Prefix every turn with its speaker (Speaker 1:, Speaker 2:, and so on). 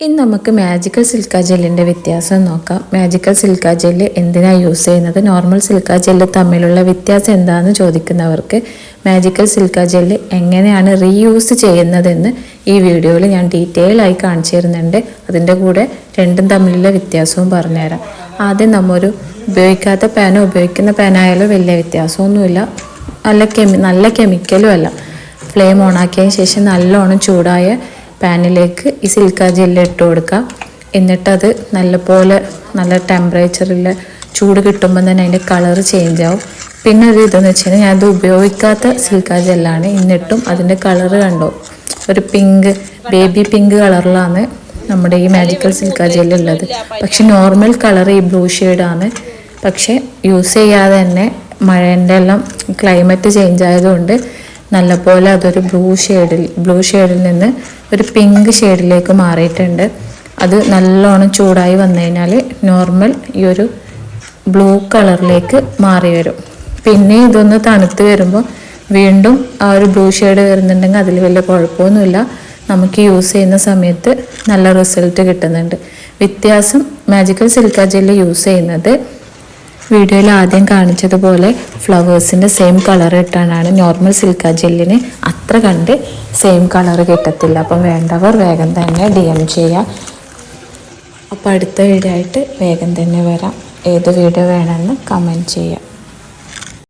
Speaker 1: ഇനി നമുക്ക് മാജിക്കൽ സിൽക്ക ജെല്ലിൻ്റെ വ്യത്യാസം നോക്കാം. മാജിക്കൽ സിൽക്ക ജെല്ല് എന്തിനാണ് യൂസ് ചെയ്യുന്നത്, നോർമൽ സിൽക്ക ജെല്ല് തമ്മിലുള്ള വ്യത്യാസം എന്താണെന്ന് ചോദിക്കുന്നവർക്ക് മാജിക്കൽ സിൽക്ക ജെല്ല് എങ്ങനെയാണ് റീയൂസ് ചെയ്യുന്നതെന്ന് ഈ വീഡിയോയിൽ ഞാൻ ഡീറ്റെയിൽ ആയി കാണിച്ചു തരുന്നുണ്ട്. അതിൻ്റെ കൂടെ രണ്ടും തമ്മിലുള്ള വ്യത്യാസവും പറഞ്ഞുതരാം. ആദ്യം നമ്മൊരു ഉപയോഗിക്കാത്ത പാനോ ഉപയോഗിക്കുന്ന പാനായാലും വലിയ വ്യത്യാസമൊന്നുമില്ല. നല്ല കെമിക്കലും അല്ല. ഫ്ലെയിം ഓണാക്കിയതിന് ശേഷം നല്ലോണം ചൂടായ പാനിലേക്ക് ഈ സിൽക്ക ജെല്ല് ഇട്ട് കൊടുക്കുക. എന്നിട്ടത് നല്ല ടെമ്പറേച്ചറിൽ ചൂട് കിട്ടുമ്പോൾ തന്നെ അതിൻ്റെ കളറ് ചേഞ്ച് ആവും. പിന്നെ ഒരു ഇതെന്ന് വെച്ച് കഴിഞ്ഞാൽ ഞാനത് ഉപയോഗിക്കാത്ത സിൽക്ക ജെല്ലാണ്. എന്നിട്ടും അതിൻ്റെ കളറ് കണ്ടോ, ഒരു ബേബി പിങ്ക് കളറിലാണ് നമ്മുടെ ഈ മാജിക്കൽ സിൽക്ക ജെല്ല് ഉള്ളത്. പക്ഷെ നോർമൽ കളർ ഈ ബ്ലൂ ഷെയ്ഡാണ്. പക്ഷെ യൂസ് ചെയ്യാതെ തന്നെ മഴേൻ്റെ എല്ലാം ക്ലൈമറ്റ് ചേഞ്ച് ആയതുകൊണ്ട് നല്ലപോലെ അതൊരു ബ്ലൂ ഷെയ്ഡിൽ നിന്ന് ഒരു പിങ്ക് ഷെയ്ഡിലേക്ക് മാറിയിട്ടുണ്ട്. അത് നല്ലോണം ചൂടായി വന്നു കഴിഞ്ഞാൽ നോർമൽ ഈ ഒരു ബ്ലൂ കളറിലേക്ക് മാറി വരും. പിന്നെ ഇതൊന്ന് തണുത്ത് വരുമ്പോൾ വീണ്ടും ആ ഒരു ബ്ലൂ ഷെയ്ഡ് വരുന്നുണ്ടെങ്കിൽ അതിൽ വലിയ കുഴപ്പമൊന്നുമില്ല. നമുക്ക് യൂസ് ചെയ്യുന്ന സമയത്ത് നല്ല റിസൾട്ട് കിട്ടുന്നുണ്ട്. വ്യത്യാസം മാജിക്കൽ സിൽക്ക ജെല്ല് യൂസ് ചെയ്യുന്നത് വീഡിയോയിൽ ആദ്യം കാണിച്ചതുപോലെ ഫ്ലവേഴ്സിൻ്റെ സെയിം കളർ ഇട്ടാണ്. നോർമൽ സിൽക്ക ജെല്ലിന് അത്ര കണ്ട് സെയിം കളർ കിട്ടത്തില്ല. അപ്പം വേണ്ടവർ വേഗം തന്നെ DM ചെയ്യുക. അപ്പോൾ അടുത്ത വീഡിയോ ആയിട്ട് വേഗം തന്നെ വരാം. ഏത് വീഡിയോ വേണമെന്ന് കമൻറ്റ് ചെയ്യുക.